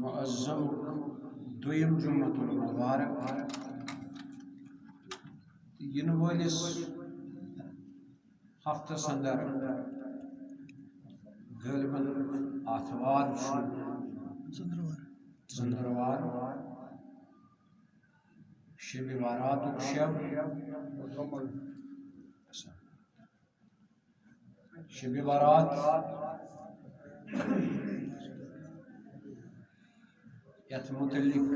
معظم دویم جمعۃ المبارک ین ولس ہفتس اندر غالباً آتھوار ژندروار شب بارات شب بارات یتھ متعلق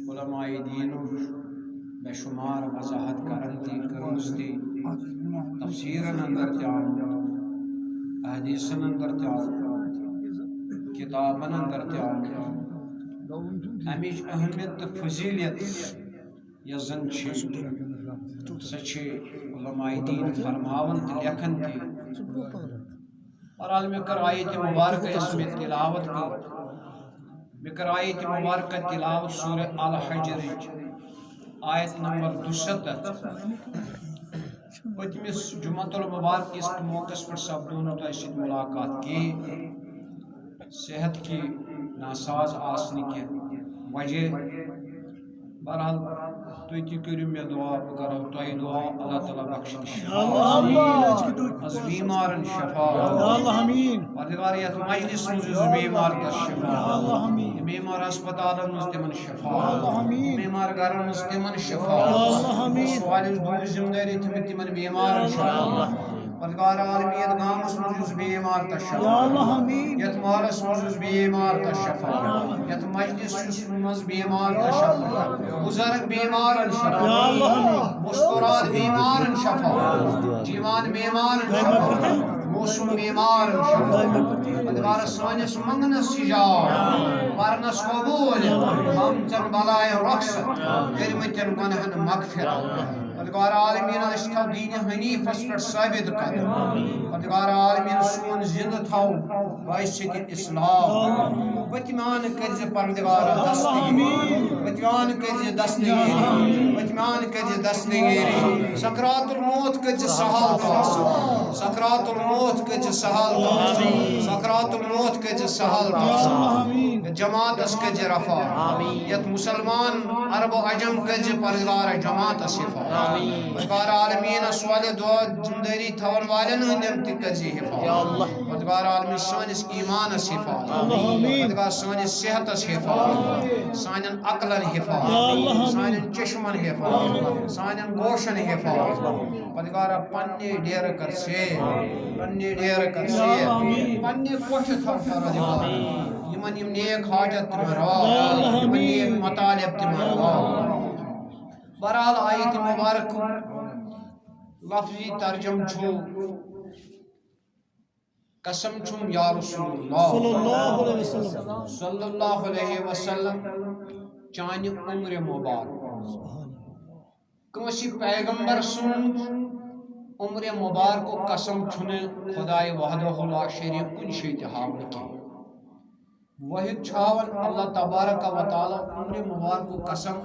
علماء دین بے شمار وضاحت کرن تھی کرمز تھی تفسیرن اندر تیاو احادیثن اندر تیاو کتابن اندر تیاو امیچ اہمیت تو فضیلیت یا زن سچے علماء دین فرماون تھی لیکن تھی اور عالم کر آیت مبارکہ اس میں تلاوت کی بکر آیت مبارکہ تلاوت سورہ الحجر آیت نمبر 72 پتمس جمعۃ المبارک اس موقع پر سبدون تو اس ملاقات کی صحت کی ناساز آسنی کے وجہ بہرحال تھی تھی کرو میں دعا بہ کرو تہ دعا اللہ تعالیٰ بخشن شفا از بیمارن شفا پروردگار یتھ مجلس مز بیمار تس شفا بیمار ہسپتالن مز تمن شفا بیمار گرن مز تمن شفا سوالس دور ذمہ داری تمن بیمارن شفا پروردگار عالمین گامس مز بیمار تس شفا یتھ محلس مز بیمار تس شفا یتھ مجلس مز بیمار تس شفا بزرگ بیمارن شفا مستورات بیمارن شفا جیوان بیمارن شفا موسم بیمارن شفا پروردگار سانس منگنس سجاب ورنس قبول ہمچن بلائے رخصت کرمتن گنہن مغفرت پروردگار عالمین اشتہ دین حنیفس پر ثابت کر پروردگار عالمین سون زندہ تھو باعث اسلام بتمان کرز پروردگار بتمان کرز بتمان کرز دستگیری سکرات الموت کرز سہل تاس سکرات الموت کرز سہل تاس سکرات الموت کرز سہل تاس جماعت اس کرز رفا یت مسلمان عرب و عجم کرز پروردگار جماعت صفا پروردگار عالمین سوال دعا زندگی تھون والن ہندم تہ کرز حفاظت پروردگار عالمین سانس ایمان حفاظت پروردگار سانس صحت حفاظت سانن عقلن حفاظت سانن چشمن حفاظت سانن گوشن حفاظت پروردگار پنہ ڈیر کر سے پنہ ڈیر کر سے پنہ کوٹھ تھو پروردگار یمن یم نیک حاجت تم روا یمن نیک مطالب تم روا بہرحال آیت مبارک لفظی ترجم چھو قسم چھم یا رسول اللہ صلی اللہ علیہ وسلم چانہ عمر مبارک کنسی پیغمبر سن عمر مبارک قسم چھن خدائے وحدہ لا شریک کن شیء ہاون کی وحید چھاون اللہ تبارک و تعالی عمر مبارک قسم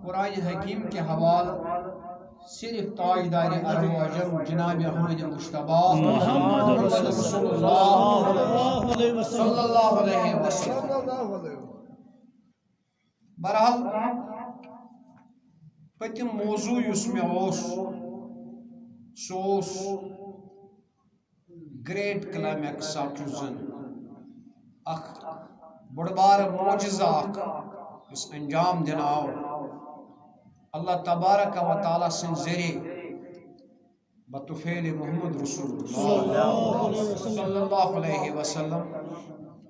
قرآن حکیم کے حوالہ صرف تاجدار عرب و عجم جناب احمد مجتبی محمد رسول اللہ صلی اللہ علیہ وسلم بہرحال پتم موضوع اس میں سوس گریٹ کلائمیکس زن اخ بڑبار معجزہ اس انجام دن آو اللہ تبارک و تعالی سن ذریعہ بطفیل محمد رسول اللہ صلی اللہ علیہ وسلم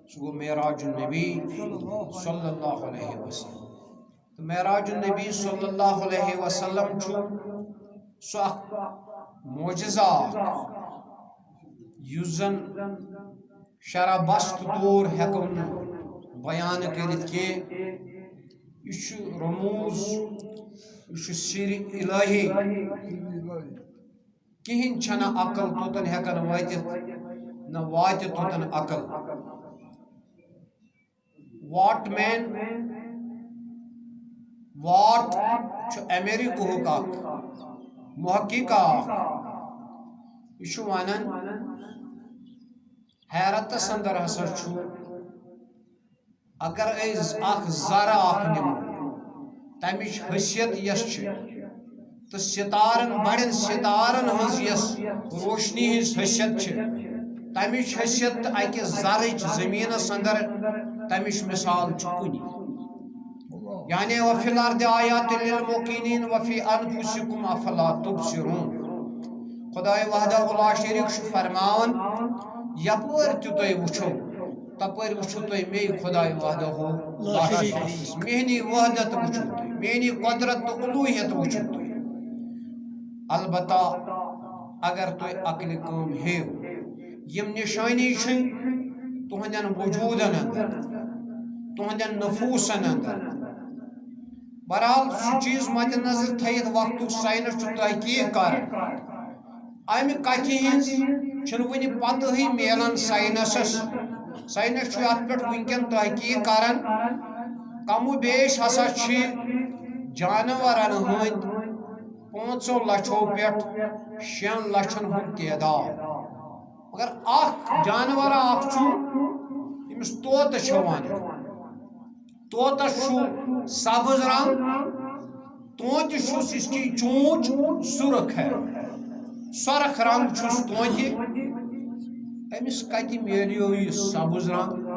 سو معراج النبی صلی اللہ علیہ وسلم تو معراج النبی صلی اللہ علیہ وسلم چھو سو معجزہ یوزن شرح بست طور ہیکن بیان کرت کہ یہ رموز یہ سر الہی کہین چھنا عقل توتن ہیکن واتت نہ وات توتن عقل واٹ مین واٹ امریکہ اخ محقق یہ ونان حیرت اندر ہسا اگر اخ ذرا اخ نمو تمچ حیثیت یس تو ستارن بڑن ستارن ہز یس روشنی ہز حیثیت تمچ حیثیت اکہ ذرچ زمینس اندر تمچ مثال کنی یعنی وفی الارض آیات للموقنین وفی انفسکم افلا تبصرون خدای وحدہ لا شریک فرمان یپور تھی وچھو تپر وچھو تھی می خدای وحدہ لا شریک میری وحدت وچھو تھی میری قدرت تو الوہیت وچھو تھی البتہ اگر تھی عقل کام ہیو یم نشانی تہندین وجودن اندر تہندین نفوسن اندر بہرحال سہ چیز مد نظر تھیت وقت سائنس تحقیق کر امہ کتھ ہز ون پتہ ہی ملان سائنسس سائنس ات پہ ونکن تحقیق کران کم و بیش ہسا جانورن ہند 5 لچھو پہ 6 لچھن ہند تعداد مگر اخ جانور اخ یمس طوطہ ونان طوطہ سبز رنگ توتہ اس کی چونچ سرخ ہے سرخ رنگ توتہ امس کتہ میلیو یہ سبز رنگ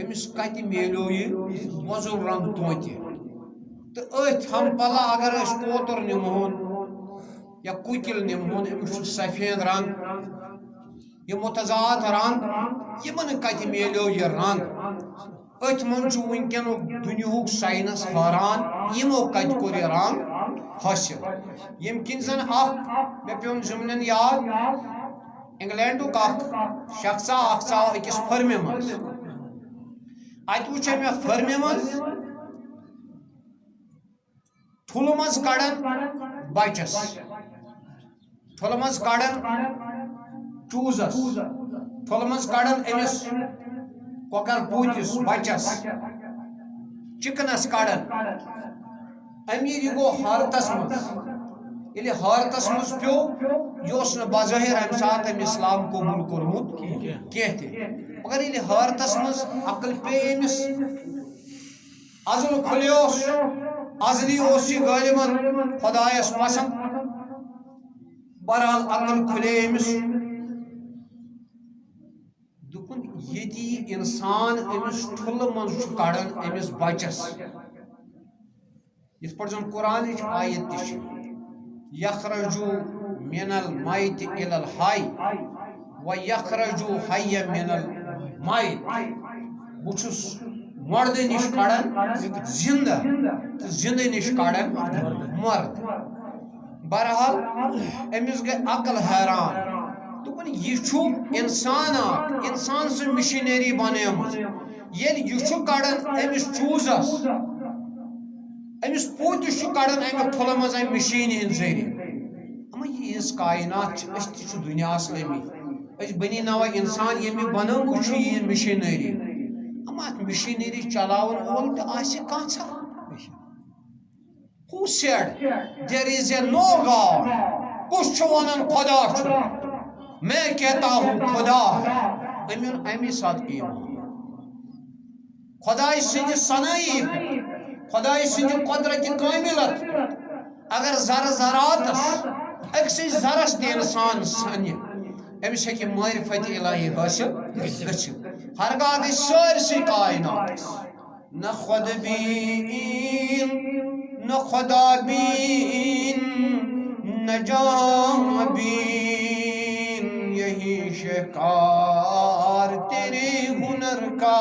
امس کتہ میلیو یہ وۄزُل رنگ توتہ تو اتھ ہم پلا اگر اس کوتر نمہون یا کُکِل نمہون امس سفید رنگ یہ متضاد رنگ یمن کتہ میلیو یہ رنگ ات من ونکن دنیا سائنس حیران یمو کت کور یہ رنگ حاصل یم کن زن مے پیون ضمن یاد انگلینڈک شخصا اخ اکس فرمہ مز ات وچ مے فرمہ مز ٹھل مز کڑان بچس ٹھل مز کڑان چوزس ٹھل مز کڑان امس کۄکر پوٗتِس بچس چکنس کڑان امیر یہ گو حالتس مز یل حالتس مز پیو یہ بظاہر ام سات اسلام قبول کورمت کی مگر یل حالتس مز عقل پے امس ازل کھلیوس ازلی یہ غالباً خدایس پسند بہرحال عقل کھلے امس یہ انسان امس ٹھل مز کڑان امس بچس یت پہ زن قرآن آیت تہ یخرجو من المیت الی الحی و یخرجو حی من المیت بچس مرد نش کڑان زندہ تو زندہ نش کڑان مرد بہرحال امس گئی عقل حیران دپن یہ انسان انسان سن مشینری بنیمت یل یہ کڑان امس چوزس امس پوتس کڑان امہ ٹھل مز ام مشین ہند ذریعہ اما یہ کائنات تہ دنیا لمی بنی نوا انسان یم بنو یہ مشینری اما ات مشینری چلاون وول تہ آسہ کانسا who said there is a no God کس ونان خدا میں کہتا ہوں خدا امی ساتھ ایمان خدای سنجھ سنائی خدای سنجھ قدرت کاملت اگر زر زراتس اکسی زرس تی انسان سنجھ امس ہیکہ معرفت الہی حاصل گژھِتھ ہرگاہ گژھِ سٲرسٕے کائناتس نہ خود بین نہ خدا بین نہ جان بین یہی شکار تیرے ہنر کا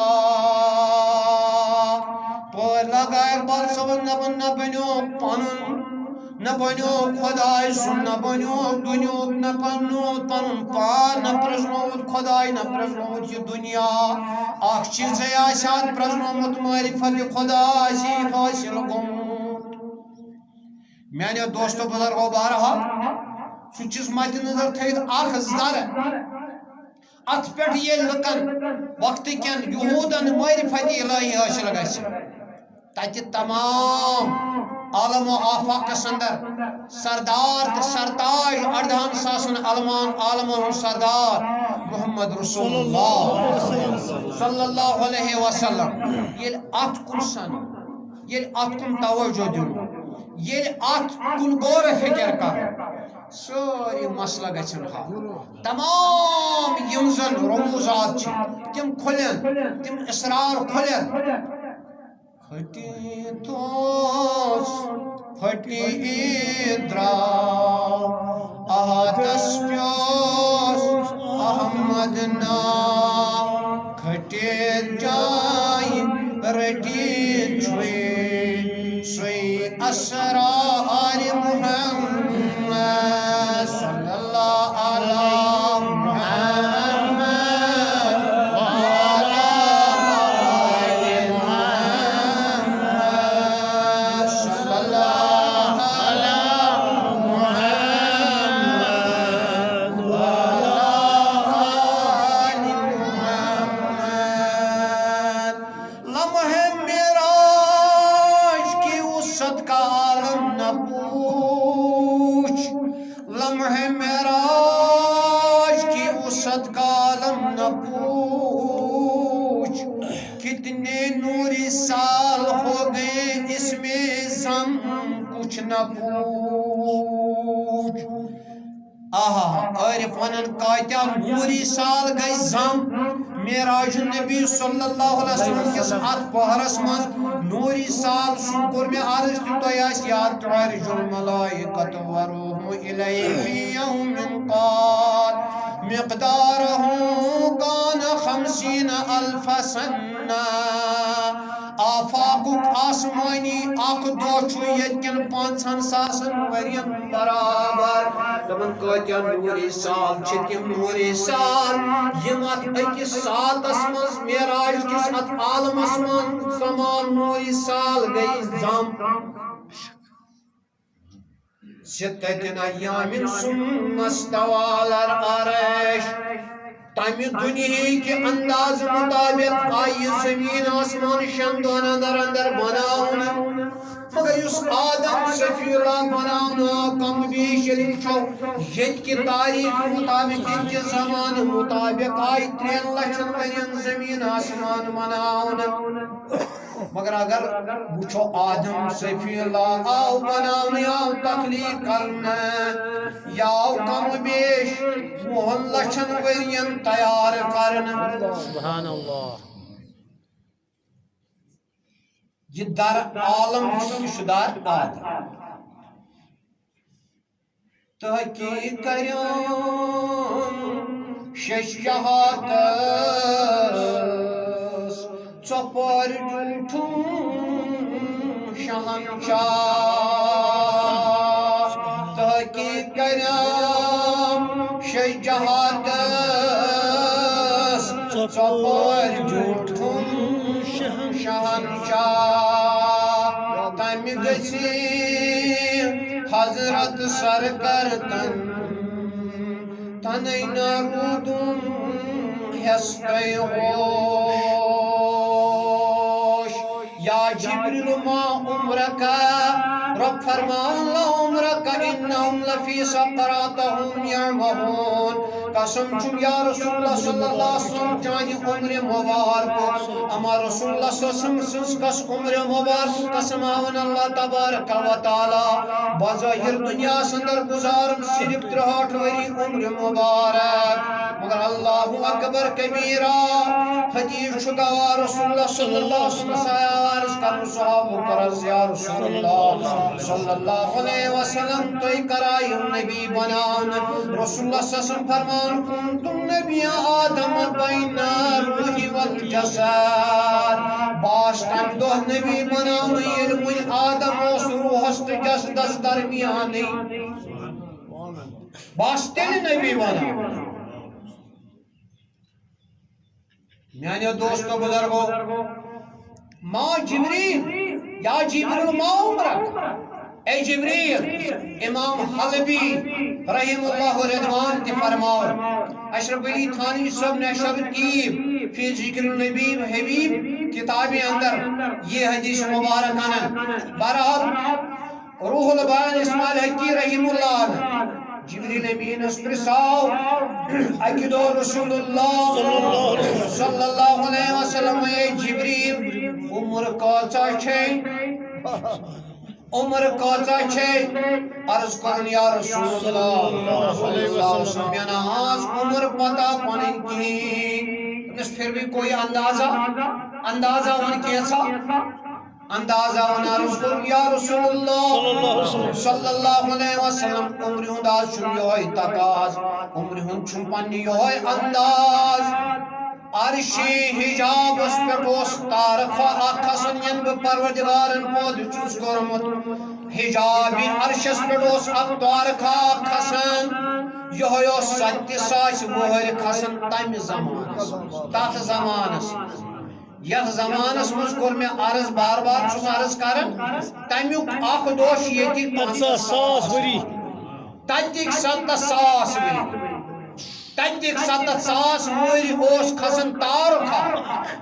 تو لگا اقبال صبر نہ بنو پنن نہ بنو خدای سن نہ بنو دنیا نہ بنو پنن پان نہ پرزنوت خدای نہ پرزنوت یہ دنیا اخ چیز آسان پرزنوت معرفت خدا سی حاصل گومت میانیو دوستو بزرگو بہرحال سہ چیز مد نظر تھیت اخ زر ات پہ یہ لکن وقت کن یہودن معرفت الہی حاصل گژھِ تت تمام عالم و آفاق اندر سردار تو سرتاج 18,000 عالمن سردار محمد رسول اللہ صلی اللہ علیہ وسلم یل ات کن سن یل ات کن توجہ دن یل ات کن غور فکر کر ساری مسئلہ گژھن حل تمام یم زن رموزات تم کھلن تم اسرار کھلن پھٹی توس پھٹی درا آتس پیوس احمد نام کھٹی جائی رٹی چھوئی سوئی اسرار محمد صلی اللہ علیہ کتنے نوری سال ہو گئے اس میں زم کچھ نہ پوچھ آہا عارف ونن کاتیا نوری سال گئی زم معراج النبی صلی اللہ علیہ وسلم کس ات پہرس من نوری سال سکر میں عرض تو یاس یاد تعرج الملائکۃ وروح الیہ فی یوم قال مقدارہ کان 50,000 سنہ آفاق آسمانی اخ دو یتکن 5,000 ورین برابر دمن کتیا نوری سال تم نوری سال یم ات اکس ساتس مز معراج کس ات عالمس من تمام نوری سال گئی زم 6 ایام ثم استوى على العرش تمہ دنیا کے انداز مطابق آئی زمین آسمان شندون اندر اندر بناؤن مگر اس آدم صفی اللہ بناؤن کم بیش چو یت کی تاریخ مطابق ان کے زمان مطابق آئی 3 لچھن ورین زمین آسمان بناؤن مگر اگر وچھو آدم صفی اللہ آو بناؤن آو تخلیق کرنا یاو کم بیش 2 لچھن ورین تیار کرنا سبحان اللہ یہ در عالم شدار آدم تحقیق کریون 6 جہات چپر جھوٹوں شہنشاہ تحقیق کریم 6 جہات چپر جھوٹوں شہنشاہ تم گسی حضرت سرکردن تنین رودن ہستے ہوش یا جبریل ما عمرک رب فرما اللہ عمرک انہم لفی سقراتہم یعمہون قسم چم یا رسول اللہ صلی اللہ علیہ وسلم جانی عمر مبارک اما رسول اللہ صلی اللہ علیہ وسلم سنس کس عمر مبارک قسم آون اللہ تبارک و تعالی بظاہر دنیا سندر گزارم صرف 63 وری عمر مبارک مگر اللہ اکبر کبیرہ حدیث شکوا رسول اللہ صلی اللہ علیہ وسلم عرض کرن صحابہ کرز یا رسول اللہ صلی اللہ علیہ وسلم توی کرائی نبی بنان رسول اللہ صلی اللہ علیہ وسلم فرمان کنتم نبی آدم بین روحی والجسد باشتن دو نبی بنان علم آدم اس روح است جسدس درمیانی باشتن نبی بنان میانے دوستو بزرگو ما جبریل یا جبریل ما عمرک اے جبریل امام حلبی رحم اللہ رضوان تی فرماؤ اشرف علی تھانی صاحب نے شب تیب فی ذکر النبی حبیب کتاب اندر یہ حدیث مبارک آنن بہرحال روح البیان اسماعیل حقی رحم اللہ جبریل امین اس پر ساو اکدو رسول اللہ صلی اللہ علیہ وسلم اے جبریل عمر کاچا چھے عمر کاچا چھے عرض کرن یا رسول اللہ صلی اللہ علیہ وسلم یا ناز عمر پتا پانن کی اس پھر بھی کوئی اندازہ ان کیسا اندازہ ان عرض کرن یا رسول اللہ صلی اللہ علیہ وسلم عمر ہنداز چھن یوہی تقاز عمر ہند چھن پانی یوہی انداز عرشی حجاب اس پر اس تارفہ آکھسن ین بپروردگارن پود چوز کرمت حجابی عرش اس پر اس تارکھا آکھسن یہوی اس ستی ساش وہر کھسن تیم زمانس تات زمانس یت زمانس مز کور میں عرض بار بار چھس عرض کرن تمیک اخ دوش یتی 50,000 وری تتک 7,000 وری تتک 7,000 وری اوس کھسن تارکھا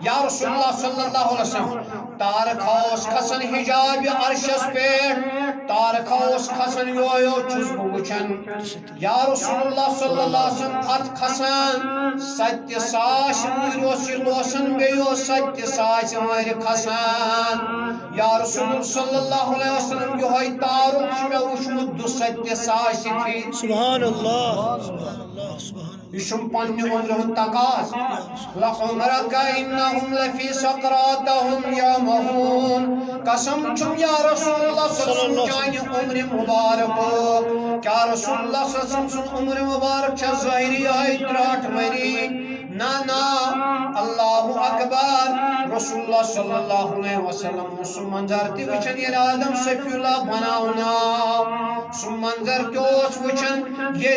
یا رسول اللہ صلی اللہ علیہ وسلم تارکھا اوس کھسن حجاب عرشس پیٹ تارکھا اوس کھسن یو چھس بوچھن یا رسول اللہ صلی اللہ علیہ وسلم ات کھسن 7,000 وری اوس لوسن بیو 7,000 وری کھسن یا رسول صلی اللہ علیہ وسلم یہوی تارک چھ میں وچھمت 7,000 فی سبحان اللہ سبحان اللہ سبحان اللہ يشم پنی عمرهم تقاس لعمرك إنهم لفي سقراتهم يامهون قسم چم یا رسول اللہ صلی اللہ علیہ وسلم چانی عمر مبارک کیا رسول اللہ صلی اللہ علیہ وسلم عمر مبارک چھ ظاہری آئی تراٹ مری نا اللہ اکبر رسول اللہ صلی اللہ علیہ وسلم سم منظر تی وچن یہ آدم صفی اللہ بناونا سم منظر تی اس وچن یہ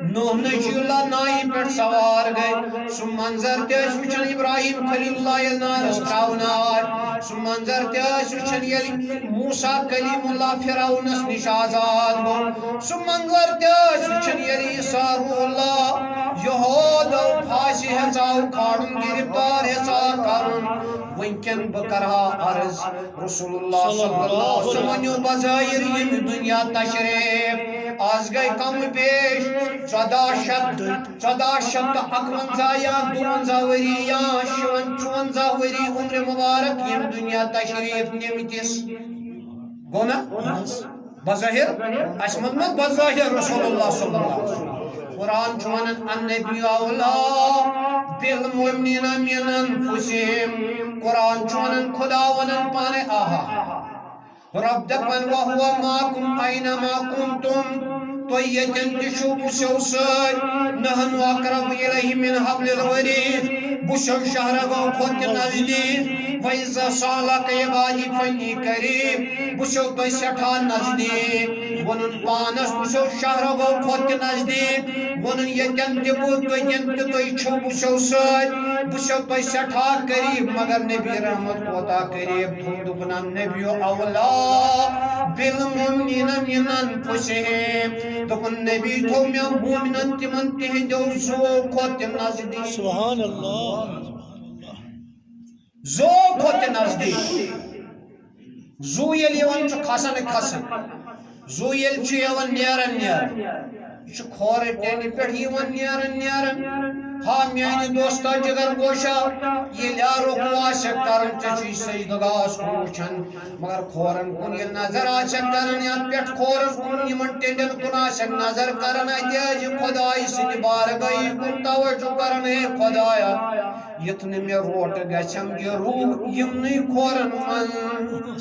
نوح نجی اللہ نائی پر سوار گئے سم منظر تی اس وچن ابراہیم خلیل اللہ یہ نارس تراؤنا سم منظر تی اس وچن یہ موسیٰ کلیم اللہ فراؤنس نشازاد ہو سم منظر تی اس وچن یہ عیسیٰ روح اللہ یہود پھاسی ہزاو کھاڑن گرفتار ہزا کرن ونکن بکرہا عرض رسول اللہ صلی اللہ علیہ وسلم بظاہر یم دنیا تشریف آز گئی کم پیش 1451 یا 52 وری یا 54 وری عمر مبارک یم دنیا تشریف نمتس گونا بظاہر اسمت مت بظاہر رسول اللہ صلی اللہ علیہ وسلم قرآن چونن النبی اولا بالمؤمنین من انفسهم قرآن چونن خدا ونن پانے آہا رب دپن وہو ماکم اینما کنتم تو یتن تشو بسو سای نحن اقرب الیہ من حبل الورید بسو شہرگو خود نزدید وَإِذَا سَالَكَ عِبَادِي فَإِنِّي قَرِيبٌ بسو تو سٹھا نزدیک ونن پانس بسو شہرگو خود نزدیک ونن یتن تبود تو ینت تو چھو بسو سای بسو تو سٹھا قریب مگر نبی رحمت کوتا قریب تھو دبنا نبی اولا بالمؤمنین من انفسهم دبن نبی تو میں مومنن تمن تہندو زو خود نزدیک سبحان اللہ زو خود نزدیک زو یل یوان چھ کھسن زو یل چھ یوان نیرن چھ کھور ٹینی پیٹھ یوان نیرن ہاں میانی دوستا جگر گوشا یہ لیارو کو آشک کرن چچی سجدگاس کو وچھن مگر کھورن کن یہ نظر آشک کرن یا پیٹھ کھورن کن یمن ٹینڈن کن آشک نظر کرن ایتیاج خدای سنی بارگئی کن توجہ کرن ہے خدایا یتن میں روٹ گچھم یہ روح یمنی کھورن من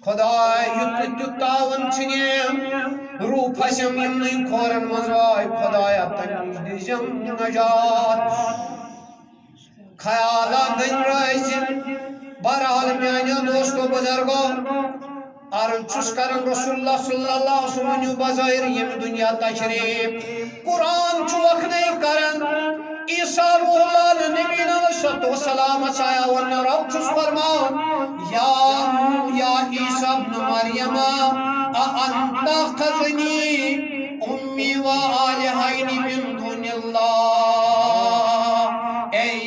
خدای یتن تتاون چھنیم روح پھسم یمنی کھورن مزوائی خدایا تنیش دیجم نجات خیالا گن رائزن برحال میانی دوستو بزرگو ارن چس کرن رسول اللہ صلی اللہ علیہ وسلم بظاہر یم دنیا تشریف قرآن چوک نہیں کرن عیسیٰ روح اللہ نبی علیہ السلام سایا ون رب چس فرمان یا عیسیٰ ابن مریم انت خذنی امی و آلہین من دون اللہ اے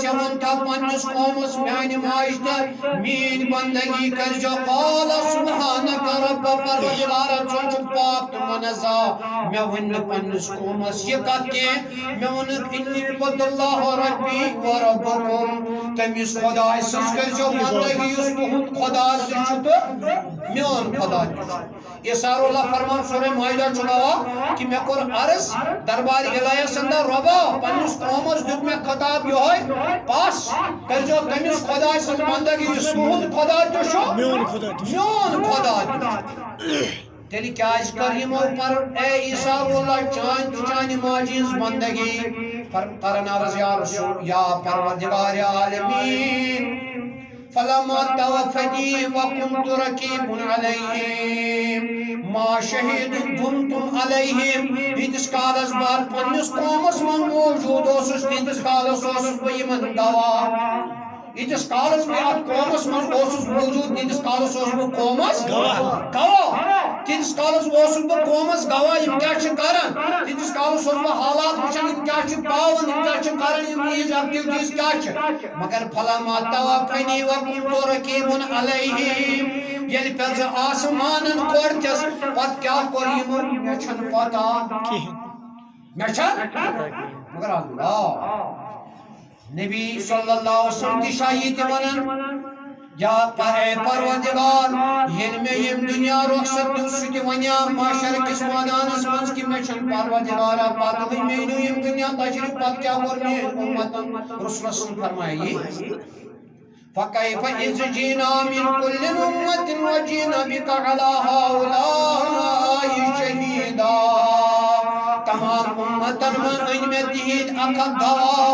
چون تھا پنس قومس میانہ ماج تو مین بندگی کر جو قال سبحانک رب پروردگار چون پاک تو منزہ میں ون پنس قومس یہ کت کی میں ون انی عبد اللہ ربی و ربکم تمس خدا سز کر جو بندگی اس تہد خدا تہ میون خدا تہ یسار اللہ فرمان سورہ مائدہ چناوا کہ میں کور عرض دربار الہیس اندر ربا پنس قومس دیت میں خطاب یہ پاس کر جو تمس خدا سز بندگی اس تہد خدا تہ میون خدا تہ تیلی کیا اس کریم پر اے عیسیٰ اللہ چان چانی ماجیز بندگی کرن عرض یا رسول یا پروردگار عالمین فلما توفنی وکنت رقیب علیہم ما شہید دمتم علیہم ایتس کالس بعد پنس قومس من موجود اوسس تیتس کالس اوسس بہ یمن گواہ ایتس کالس میں قومس من اوسس موجود تیتس کالس اوسس بہ قومس گواہ تیتس کالس اوسس بہ قومس گواہ یم کیا چھ کران تیتس کالس اوسس بہ حالات وچھان یم کیا چھ پاون یم کیا چھ کران یم چیز ایکٹیویٹیز کیا چھ مگر فلما توفنی وکنت رقیب علیہم یعنی پھر آسمانن کوڑتس پت کیا کور یمو مے چھن پتہ مے چھن مگر اللہ نبی صلی اللہ علیہ وسلم کی شاہی تھی ونن یا اے پروردگار ین میں یم دنیا رخصت دیو ستی ونیا معاشر کس مادانس منز کی میں چھن پروردگارا پاتوی میں یم دنیا تشریف پت کیا کرنے امت رسول صلی فرمائیے فَكَيْفَ إِذْ جِئْنَا مِنْ كُلِّ أُمَّةٍ وَجِئْنَا بِكَ عَلَى هَؤُلَاءِ شَهِيدًا تمام امتن من میں تہید اکھا گواہ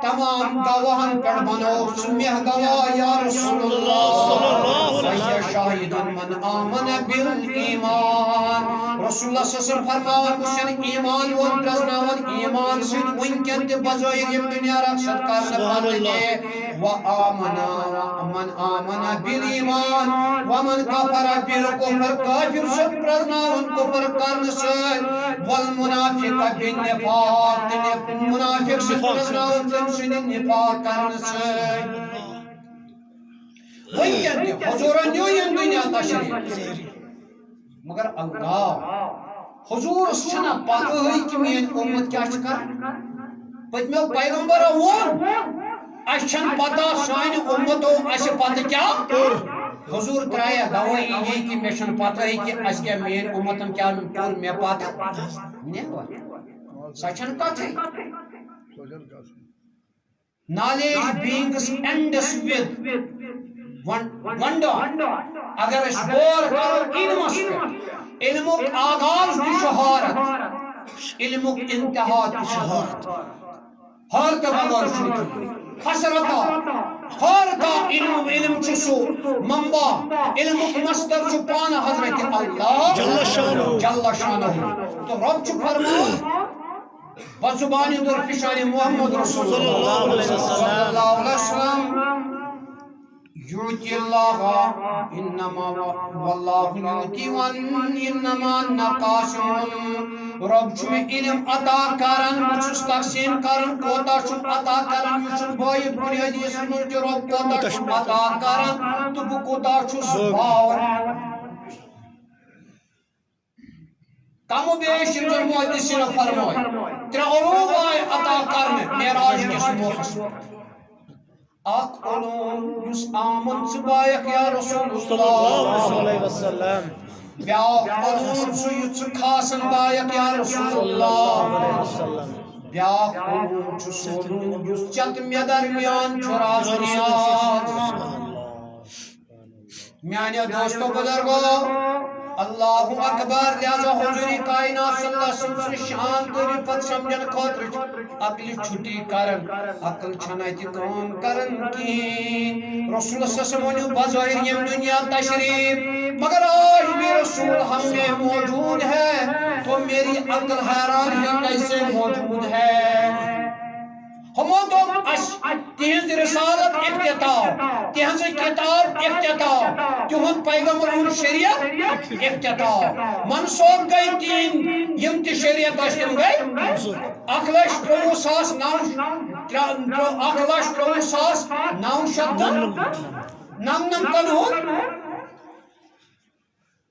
تمام گواہن پر بنو سمیہ گواہ یا رسول اللہ فَيَّ شَاہِدًا مَنْ آمَنَ بِالْإِيمَانِ رسول اللہ صلی اللہ علیہ وسلم فرماون کسن ایمان ون پرزناون ایمان سید ونکن تی بزوئر یم دنیا رخصت کرنا پاندے وآمنا من آمنا بالایمان ومن کفر بالکفر کافر سب پرزناون کفر کرن سن والمنافق بالنفاق منافق سب پرزناون تمسن نفاق کرن سن وہی کہتے ہیں حضورن یوں یم دنیا تشریف مگر اللہ حضور چھنا پتہ ہے کہ میری امت کیا کر پتمیو پیغمبر وون اچھن پتہ سان امتو اس پتہ کیا حضور ترایا گواہی یہ کہ میشن پتہ ہے کہ اس کے میری امتن کیا پور میں پتہ نہیں سچن کتھ knowledge beings ends with wonder اگر اس غور کرو علمس پہ علمک آغاز کی شہارت علمک انتہا کی شہارت ہر کا بغیر شکی خسرتا ہر کا علم چسو منبع علمک مصدر چو پان حضرت اللہ جل شانہ تو رب چو فرماؤ بزبانی در پیشانی محمد رسول اللہ صلی اللہ علیہ وسلم یوتی اللہ انما واللہ یوتی انما نقاسم رب چو علم عطا کرن مچس تقسیم کرن کوتا چو عطا کرن یوچن بائی بنیادی سنن جو رب کوتا چو عطا کرن تو بو کوتا چو سباور کم و بیش انجر محدثین فرمائی ترہ علوم آئے عطا کرنے میراج کس موقع اک علوم یس آمن سبایق یا رسول اللہ بیاق علوم سویت خاصن بایق یا رسول اللہ بیاق علوم چس علوم یس چلت میں درمیان چراز نیاز میانے دوستو بزرگو اللہ اکبر لہذا حضوری کائنات صلی اللہ علیہ وسلم سے شان طریفت سمجھن خاطر عقل چھٹی کرن عقل چھنائی کام کرن کی رسول صلی اللہ علیہ وسلم بظاہر یم دنیا تشریف مگر آج بھی رسول ہم میں موجود ہے تو میری عقل حیران ہے کیسے موجود ہے ہمو تو تہنز رسالت افتتاح تہنز کتاب افتتاح تہن پیغمبر ان شریعت افتتاح منسوخ گئی تین یم تی شریعت اشتم گئی 1,30,9 1,63,999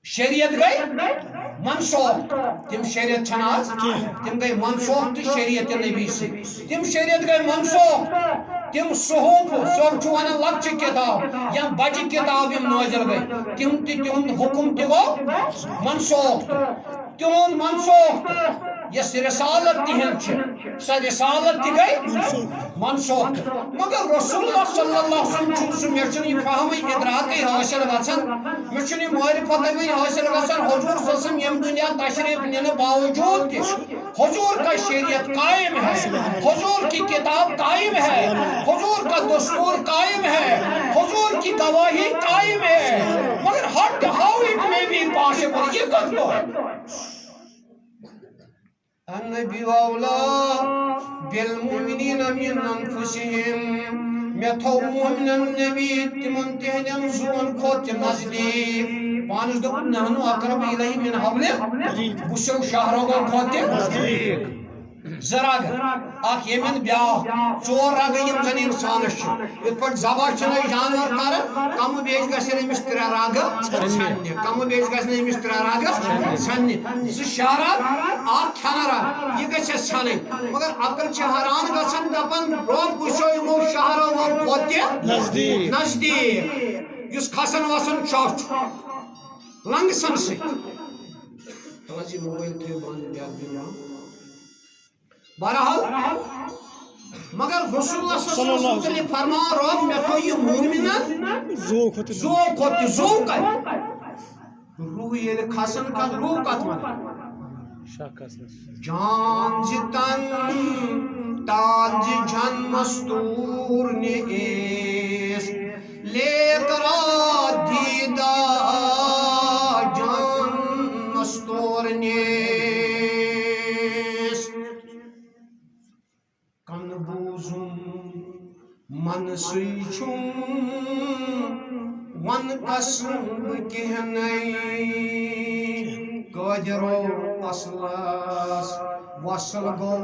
شریعت گئی منسوخ تم شریعت چھنا تم گئی منسوخ تو شریعت نبی سے تم شریعت گئی منسوخ تم صحوف صحف ونان لکچہ کتاب یا بجہ کتاب نازل گئی تم تہد حکم تہ گو منسوخ تہد منسوخ یس رسالت تہن سہ رسالت تہ گئی منسوخ مگر رسول اللہ صلی اللہ علیہ وسلم سہ مے یہ فہم ادراک حاصل گژھان مے یہ معرفت حاصل گژھان حضور صلی اللہ علیہ وسلم یم دنیا تشریف ننے باوجود تہ حضور کا شریعت قائم ہے حضور کی کتاب قائم ہے حضور کا دستور قائم ہے حضور کی گواہی قائم ہے مگر how it may be possible یہ کت کو النبی اولا بالمؤمنین من انفسهم میں تھو مومن النبی تمن تہنن زون کھوت نزدیک پانس دپ نحنو اقرب الیہ من حبل بشو شہرو گو کھوت نزدیک زرگ اخ یمن بیا ژور رگ یم زن انسانس یت پٹ زبا چھنہ جانور کر کم بیچ گژھن امس ترے رگ ژھننہِ کم بیچ گژھن امس ترے رگ ژھننہِ زٕ شہرت اکھ کھٮ۪نہٕ رگ یہ گژھِ ژھنٕنۍ مگر عقل چھِ حیران گژھان دپان رۄب وٕچھو یمو شہرو ووٚن کھوت تہِ نزدیک یُس کھسان وسان چھ لنگسن سۭتۍ توجہ موبائل تھٲیِو بند بیاکھ بیمار بہرحال مگر رسول اللہ صلی اللہ علیہ وسلم فرما رب میں تو یہ مومنن زو کھوت زو کر روح یہ کھسن کا روح کت من جان جتن تاج جن مستور نے ایس لے کرا دیدہ جان مستور نے من سیچھوں ون قسم کہنائی قادرو اصلاس وصل گو